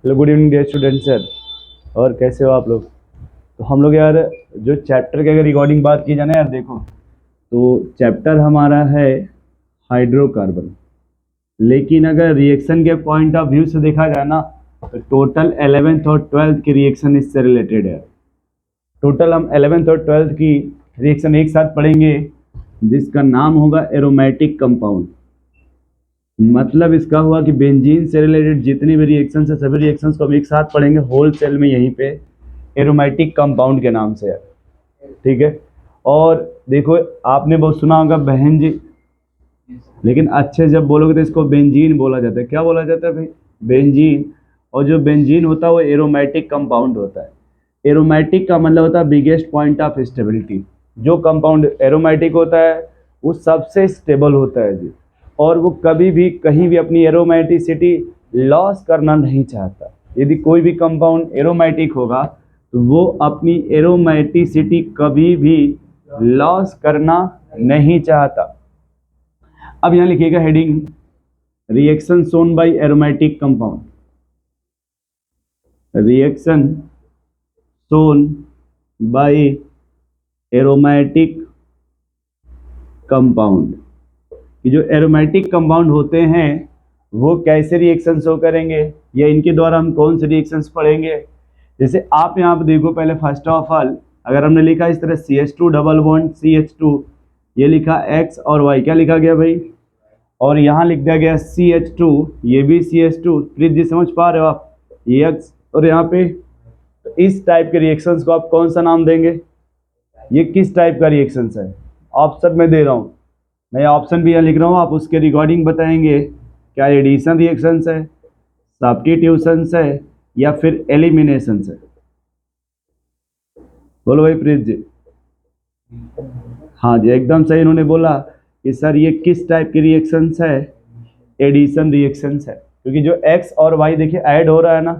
Hello, good evening dear student sir. और कैसे हो आप लोग? तो हम लोग यार जो चैप्टर की अगर रिकॉर्डिंग बात की जाए ना यार, देखो तो चैप्टर हमारा है हाइड्रोकार्बन। लेकिन अगर रिएक्शन के पॉइंट ऑफ व्यू से देखा जाए ना, तो टोटल 11th और 12th की रिएक्शन इससे रिलेटेड है। टोटल हम 11th और 12th की रिएक्शन एक साथ पढ़ेंगे, जिसका नाम होगा एरोमेटिक कंपाउंड। मतलब इसका हुआ कि बेंजीन से रिलेटेड जितनी भी रिएक्शंस है, सभी रिएक्शंस को हम एक साथ पढ़ेंगे होल सेल में, यहीं पे एरोमेटिक कंपाउंड के नाम से है। ठीक है। और देखो, आपने बहुत सुना होगा बहन जी, लेकिन अच्छे जब बोलोगे तो इसको बेंजीन बोला जाता है। क्या बोला जाता है भाई? बेंजीन। और जो बेंजीन होता है वो एरोमेटिक कंपाउंड होता है। एरोमेटिक का मतलब होता है बिगेस्ट पॉइंट ऑफ स्टेबिलिटी। जो कंपाउंड एरोमेटिक होता है वो सबसे स्टेबल होता है जी, और वो कभी भी कहीं भी अपनी एरोमेटिसिटी लॉस करना नहीं चाहता। यदि कोई भी कंपाउंड एरोमेटिक होगा तो वो अपनी एरोमेटिसिटी कभी भी लॉस करना नहीं चाहता। अब यहाँ लिखिएगा heading, reaction shown by aromatic compound. Reaction shown by aromatic compound. कि जो एरोमेटिक कंपाउंड होते हैं वो कैसे रिएक्शन शो करेंगे, या इनके द्वारा हम कौन से रिएक्शंस पढ़ेंगे। जैसे आप यहाँ पर देखो, पहले फर्स्ट ऑफ ऑल अगर हमने लिखा इस तरह CH2 डबल बॉन्ड CH2, ये लिखा X और Y, क्या लिखा गया भाई? और यहाँ लिख दिया गया CH2, ये भी CH2। प्लीज जी समझ पा रहे हो आप? ये X और यहाँ पे, तो इस टाइप के रिएक्शंस को आप कौन सा नाम देंगे? ये किस टाइप का रिएक्शंस है? ऑप्शन में दे रहा हूँ, मैं ऑप्शन भी यहाँ लिख रहा हूँ, आप उसके रिकॉर्डिंग बताएंगे। क्या एडिशन रिएक्शंस है, सब्स्टिट्यूशंस है, या फिर एलिमिनेशन है? बोलो भाई प्रीत जी। हाँ जी, एकदम सही इन्होंने बोला कि सर ये किस टाइप की रिएक्शंस है? एडिशन रिएक्शंस है। क्योंकि जो X और Y देखिए ऐड हो रहा है ना,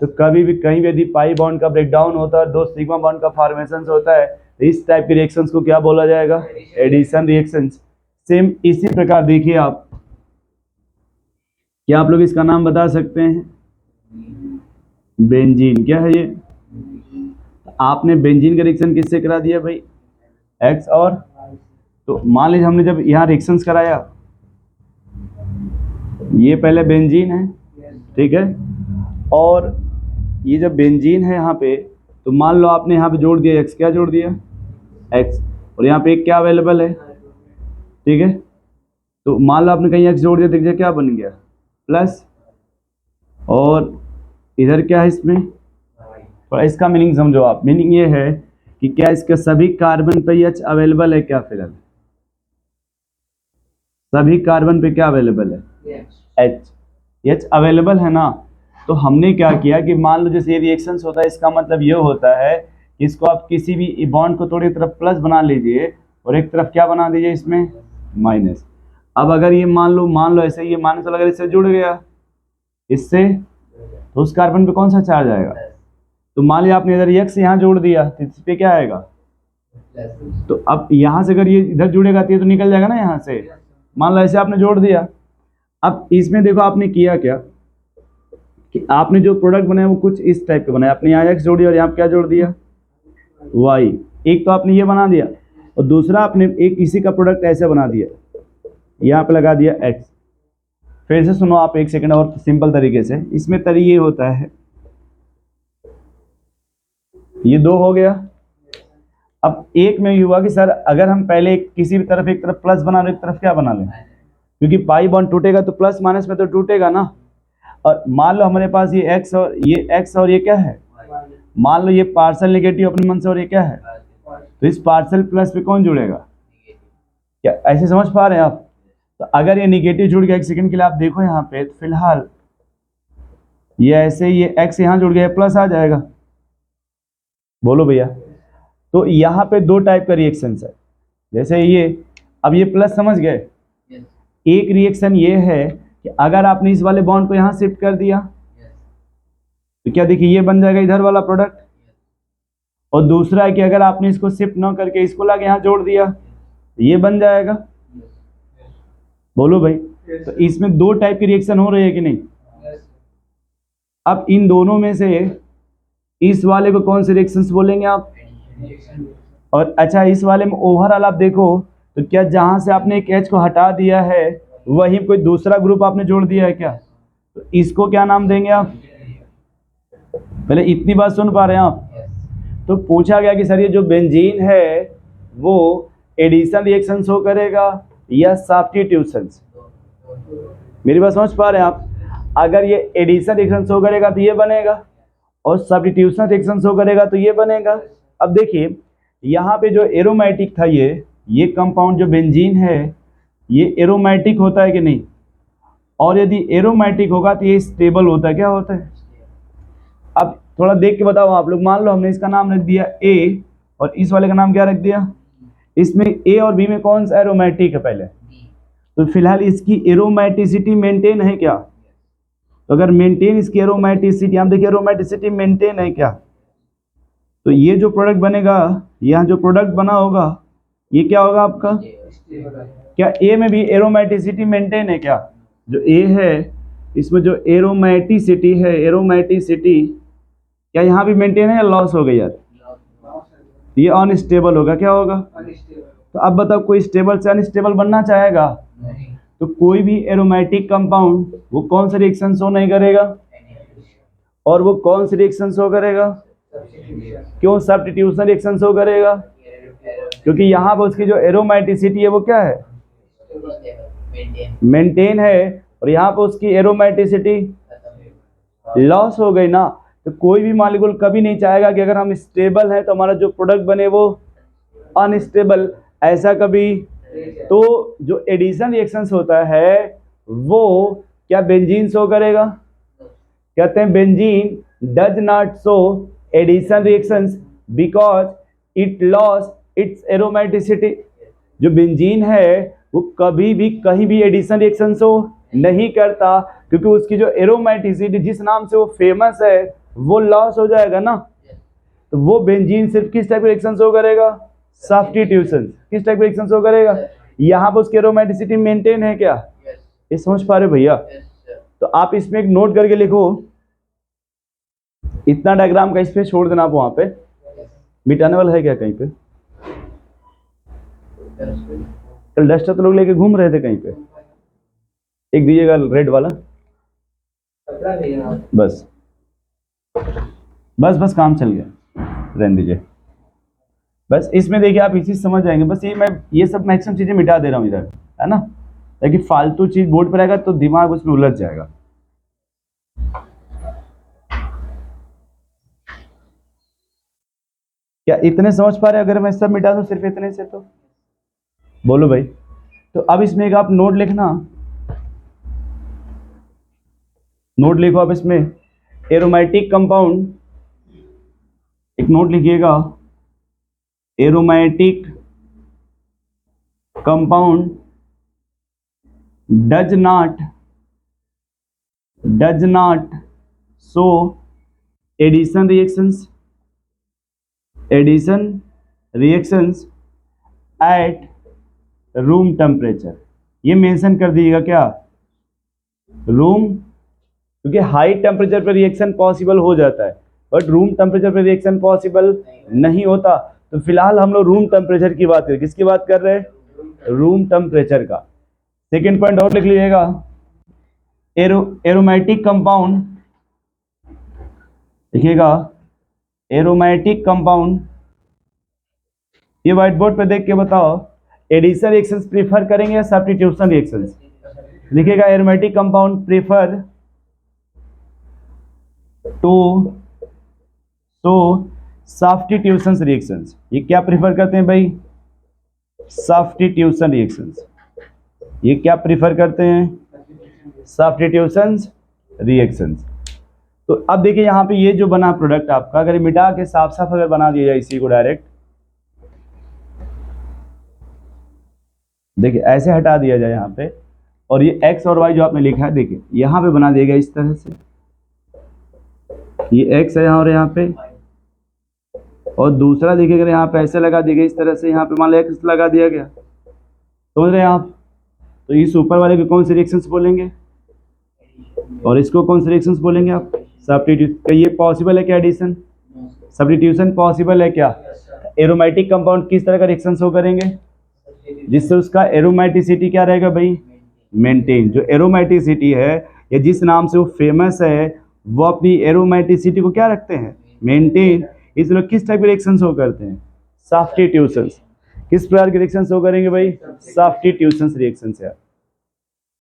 तो कभी भी कहीं भी यदि पाई बॉन्ड का ब्रेकडाउन होता है, दो सिग्मा बॉन्ड का फॉर्मेशन होता है, तो इस टाइप के रिएक्शंस को क्या बोला जाएगा? Addition reactions. सेम इसी प्रकार देखिए आप, क्या आप लोग इसका नाम बता सकते हैं? बेंजीन। क्या है ये? आपने बेंजीन का रिएक्शन किससे करा दिया भाई? X और, तो मान लीजिए हमने जब यहाँ रिएक्शंस कराया, ये पहले बेंजीन है, ठीक है, और ये जब बेंजीन है यहाँ पे, तो मान लो आपने यहाँ पे जोड़ दिया X, क्या जोड़ दिया? X, और यहाँ पे एक क्या अवेलेबल है, ठीक है, तो मान लो आपने कहीं X जोड़ दिया, देखिए क्या बन गया? प्लस। और इधर क्या है इसमें? थोड़ा इसका मीनिंग समझो आप। मीनिंग ये है कि क्या इसके सभी कार्बन पे H अवेलेबल है? क्या फिलहाल सभी कार्बन पे क्या अवेलेबल है? H अवेलेबल है ना। तो हमने क्या किया कि मान लो जैसे ये रिएक्शंस होता है, इसका मतलब ये होता है कि इसको आप किसी भी बॉन्ड को थोड़ी तरफ प्लस बना लीजिए और एक तरफ क्या बना दीजिए इसमें? माइनस। अब अगर ये मान लो ऐसे ये माइनस वाला अगर इससे जुड़ गया इससे, तो उस कार्बन पे कौन सा चार्ज आएगा? तो मान लिया आपने इधर X यहाँ जोड़ दिया, तो इस पे क्या आएगा? तो अब यहाँ से अगर ये इधर जुड़ेगा तो ये तो निकल जाएगा ना यहाँ से। मान लो ऐसे आपने जोड़ दिया। अब इसमें देखो आपने किया क्या कि आपने जो प्रोडक्ट बनाया वो कुछ इस टाइप का बनाया। आपने यहाँ X जोड़ दिया और यहाँ क्या जोड़ दिया? Y। एक तो आपने ये बना दिया, और दूसरा आपने एक इसी का प्रोडक्ट ऐसे बना दिया, यहाँ पे लगा दिया X। फिर से सुनो आप एक सेकंड और सिंपल तरीके से। इसमें तरीका ये होता है, ये दो हो गया। अब एक में ये हुआ कि सर अगर हम पहले किसी भी तरफ एक तरफ प्लस बना लें, एक तरफ क्या बना लें, क्योंकि पाई बॉन्ड टूटेगा तो प्लस माइनस में तो टूटेगा ना। और मान लो हमारे पास ये X और ये क्या है? मान लो ये पार्सल नेगेटिव अपने मन से, और ये क्या है? तो इस पार्सल प्लस पे कौन जुड़ेगा? क्या ऐसे समझ पा रहे हैं आप? तो अगर ये निगेटिव जुड़ गया, एक सेकंड के लिए आप देखो यहाँ पे, तो फिलहाल ये ऐसे ये X यहाँ जुड़ गया, प्लस आ जाएगा। बोलो भैया। तो यहाँ पे दो टाइप का रिएक्शन है। जैसे ये, अब ये प्लस समझ गए। एक रिएक्शन ये है कि अगर आपने इस वाले बॉन्ड को यहाँ शिफ्ट कर दिया, तो क्या देखिए ये बन जाएगा इधर वाला प्रोडक्ट। और दूसरा है कि अगर आपने इसको शिफ्ट ना करके इसको लाके यहाँ जोड़ दिया, तो ये बन जाएगा। बोलो भाई। तो इसमें दो टाइप की रिएक्शन हो रही है कि नहीं? अब इन दोनों में से इस वाले को कौन से रिएक्शंस बोलेंगे आप? और अच्छा, इस वाले में ओवरऑल आप देखो तो क्या जहां से आपने एक H को हटा दिया है वहीं कोई दूसरा ग्रुप आपने जोड़ दिया है क्या? तो इसको क्या नाम देंगे आप? पहले इतनी बात सुन पा रहे हैं आप? तो पूछा गया कि सर ये जो बेंजीन है वो एडिशन रिएक्शन शो करेगा या सब्स्टिट्यूशन? मेरी बात समझ पा रहे हैं आप? अगर ये एडिशन रिएक्शन शो करेगा तो ये बनेगा, और सब्स्टिट्यूशन रिएक्शन शो करेगा तो ये बनेगा। अब देखिए यहाँ पे जो एरोमेटिक था ये कंपाउंड जो बेंजीन है ये एरोमेटिक होता है कि नहीं? और यदि एरोमेटिक होगा तो ये स्टेबल होता है, क्या होता है? अब थोड़ा देख के बताओ आप लोग। मान लो हमने इसका नाम रख दिया ए और इस वाले का नाम क्या रख दिया? इसमें ए और बी में कौन सा एरोमेटिक है पहले? तो फिलहाल इसकी एरोमेटिसिटी मेंटेन है क्या? तो अगर मेंटेन इसकी एरोमेटिसिटी, हम देखिए एरोमेटिसिटी मेंटेन है क्या, तो ये जो प्रोडक्ट बनेगा, यहाँ जो प्रोडक्ट बना होगा ये क्या होगा आपका? क्या ए में भी एरोमेटिसिटी मेंटेन है क्या? जो ए है इसमें जो एरोमेटिसिटी है, एरोमेटिसिटी क्या यहाँ भी मेंटेन है या लॉस हो गई यार? ये अनस्टेबल होगा, क्या होगा? तो अब बताओ कोई स्टेबल से अनस्टेबल बनना चाहेगा? तो कोई भी एरोमेटिक कंपाउंड वो कौन सा रिएक्शन शो नहीं करेगा? और वो कौन सी रिएक्शन शो करेगा? क्यों सब्स्टिट्यूशन रिएक्शन शो करेगा? क्योंकि यहाँ पर उसकी जो एरोमेटिसिटी है वो क्या है? मेंटेन है, और यहाँ पर उसकी एरोमेटिसिटी लॉस हो गई ना। तो कोई भी मॉलिक्यूल कभी नहीं चाहेगा कि अगर हम स्टेबल हैं तो हमारा जो प्रोडक्ट बने वो अनस्टेबल, ऐसा कभी। तो जो एडिशन रिएक्शंस होता है वो क्या बेंजीन शो करेगा? कहते हैं benzene does not show addition reactions because it loss its aromaticity. जो बेंजीन है वो कभी भी कहीं भी एडिशन रिएक्शन शो नहीं करता, क्योंकि उसकी जो एरोमेटिसिटी जिस नाम से वो फेमस है वो लॉस हो जाएगा ना। तो वो बेंजीन सिर्फ किस टाइप का रिएक्शन शो करेगा? सब्स्टिट्यूशन। किस टाइप का रिएक्शन शो करेगा? यहाँ पर उसकी एरोमेटिसिटी मेंटेन है क्या? ये समझ पा रहे भैया? तो आप इसमें एक नोट करके लिखो, इतना डायग्राम का इस पे छोड़ देना आप वहां पे। मिटाने वाला है क्या कहीं पे? कल डस्टर तो लोग लेके घूम रहे थे कहीं पे, एक दीजिएगा रेड वाला। बस बस बस काम चल गया, रहने दीजिए। बस इसमें देखिए आप इसी समझ जाएंगे। बस ये मैं ये सब मैक्सिमम चीजें मिटा दे रहा हूँ इधर, है ना, ताकि फालतू चीज बोर्ड पर आएगा तो दिमाग उसमें उलझ जाएगा। क्या इतने समझ पा रहे? अगर मैं सब मिटा दूं सिर्फ इतने से तो बोलो भाई। तो अब इसमें एक आप नोट लिखना, नोट लिखो आप इसमें एरोमेटिक कंपाउंड, एक नोट लिखिएगा aromatic compound does not show addition reactions at room temperature. ये मेंशन कर दीजिएगा क्या? रूम, क्योंकि हाई टेम्परेचर पर रिएक्शन पॉसिबल हो जाता है बट रूम टेम्परेचर पर रिएक्शन पॉसिबल नहीं होता। तो फिलहाल हम लोग रूम टेम्परेचर की बात करें। किसकी बात कर रहे हैं? रूम टेम्परेचर का। सेकेंड पॉइंट और लिख लीजिएगा, एरोमेटिक कंपाउंड, लिखिएगा एरोमेटिक कंपाउंड। ये व्हाइट बोर्ड पे देख के बताओ, एडिशन रिएक्शंस प्रीफर करेंगे या सब्स्टिट्यूशन रिएक्शंस? लिखिएगा aromatic compound prefer to show substitution reactions. ये क्या प्रीफर करते हैं भाई? Substitution reactions. ये क्या प्रीफर करते हैं? Substitution reactions. तो अब देखिए यहाँ पे ये जो बना प्रोडक्ट आपका, अगर मिटा के साफ साफ अगर बना दिया जाए इसी को डायरेक्ट, देखिए ऐसे हटा दिया जाए यहाँ पे, और ये x और y जो आपने लिखा है देखिए यहाँ पे बना दिया गया इस तरह से, ये x है यहाँ और यहाँ पे, और दूसरा देखिए अगर यहाँ पे ऐसे लगा दिया गया इस तरह से, यहाँ पे मान लो x लगा दिया गया, समझ रहे हैं आप? तो इस ऊपर वाले को कौन से रिएक्शंस बोलेंगे और इसको कौन से रिएक्शंस बोलेंगे आप? सब्स्टिट्यूशन, ये पॉसिबल है क्या एडिशन? सब्स्टिट्यूशन पॉसिबल है क्या? एरोमेटिक कंपाउंड किस तरह का रिएक्शन शो करेंगे? जिससे उसका एरोमेटिसिटी क्या रहेगा भाई? मेंटेन। जो एरोमेटिसिटी है या जिस नाम से वो फेमस है वो अपनी एरोमेटिसिटी को क्या रखते हैं? मेंटेन। इस लोग किस टाइप के रिएक्शन शो करते हैं? सब्स्टिट्यूशंस। किस प्रकार के रिएक्शन शो करेंगे भाई? सब्स्टिट्यूशंस रिएक्शन से।